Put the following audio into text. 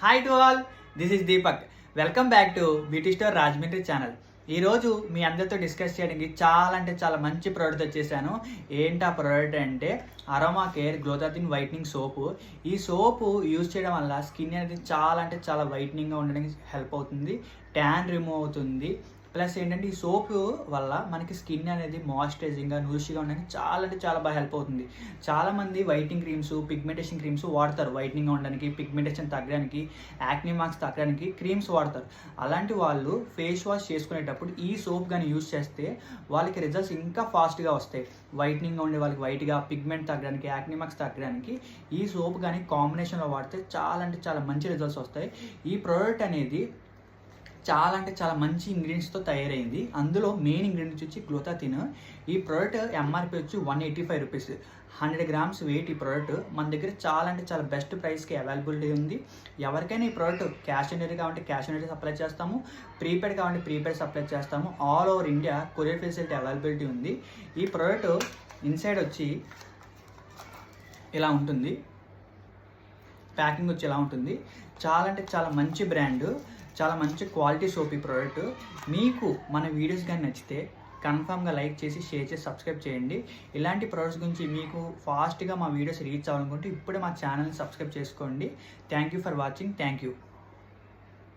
Hi to all, this is Deepak. Welcome back to beauty store Rajahmundry channel. ఈరోజు మీ అందరితో discuss చేయడానికి చాలా మంచి ప్రోడక్ట్ వచ్చేసాను. ఏంటి ఆ ప్రోడక్ట్ అంటే అరోమా కేర్ గ్లోతాథిన్ వైట్నింగ్ సోపు. ఈ సోపు యూజ్ చేయడం వల్ల స్కిన్ అనేది చాలా వైట్నింగ్గా ఉండడానికి హెల్ప్ అవుతుంది. ట్యాన్ రిమూవ్ అవుతుంది. ప్లస్ ఏంటంటే ఈ సోపు వల్ల మనకి స్కిన్ అనేది మాయిశ్చరైజింగ్గా నూరిష్గా ఉండడానికి చాలా బాగా హెల్ప్ అవుతుంది. చాలామంది వైట్నింగ్ క్రీమ్స్, పిగ్మెంటేషన్ క్రీమ్స్ వాడతారు. వైట్నింగ్గా ఉండడానికి, పిగ్మెంటేషన్ తగ్గడానికి, యాక్నీ మార్క్స్ తగ్గడానికి క్రీమ్స్ వాడతారు. అలాంటి వాళ్ళు ఫేస్ వాష్ చేసుకునేటప్పుడు ఈ సోప్ కానీ యూజ్ చేస్తే వాళ్ళకి రిజల్ట్స్ ఇంకా ఫాస్ట్గా వస్తాయి. వైట్నింగ్గా ఉండే వాళ్ళకి వైట్గా, పిగ్మెంట్ తగ్గడానికి, యాక్నీ మార్క్స్ తగ్గడానికి ఈ సోప్ కానీ కాంబినేషన్లో వాడితే చాలా మంచి రిజల్ట్స్ వస్తాయి. ఈ ప్రోడక్ట్ అనేది చాలా మంచి ఇంగ్రీడియంట్స్తో తయారైంది. అందులో మెయిన్ ఇంగ్రీడియంట్స్ వచ్చి గ్లోతాథిన్. ఈ ప్రోడక్ట్ ఎంఆర్పి వచ్చి 185 రూపీస్. 100 grams wait. ఈ ప్రోడక్ట్ మన దగ్గర చాలా బెస్ట్ ప్రైస్కి అవైలబిలిటీ ఉంది. ఎవరికైనా ఈ ప్రోడక్ట్ క్యాష్ ఆన్ డెలివరీ కావాలంటే క్యాష్ ఆన్ డెలివరీ సప్లై చేస్తాము. ప్రీపెయిడ్ కావాలంటే ప్రీపెయిడ్ సప్లై చేస్తాము. All over India courier facility availability ఉంది. ఈ ప్రోడక్ట్ ఇన్సైడ్ వచ్చి ఇలా ఉంటుంది. ప్యాకింగ్ వచ్చి ఇలా ఉంటుంది. చాలా మంచి బ్రాండ్, చాలా మంచి క్వాలిటీ సోప్ ఈ ప్రోడక్ట్. మీకు మన వీడియోస్ కానీ నచ్చితే కన్ఫామ్గా లైక్ చేసి, షేర్ చేసి, సబ్స్క్రైబ్ చేయండి. ఇలాంటి ప్రోడక్ట్స్ గురించి మీకు ఫాస్ట్గా మా వీడియోస్ రీచ్ అవ్వాలనుకుంటే ఇప్పుడే మా ఛానల్ని సబ్స్క్రైబ్ చేసుకోండి. Thank you for watching. Thank you.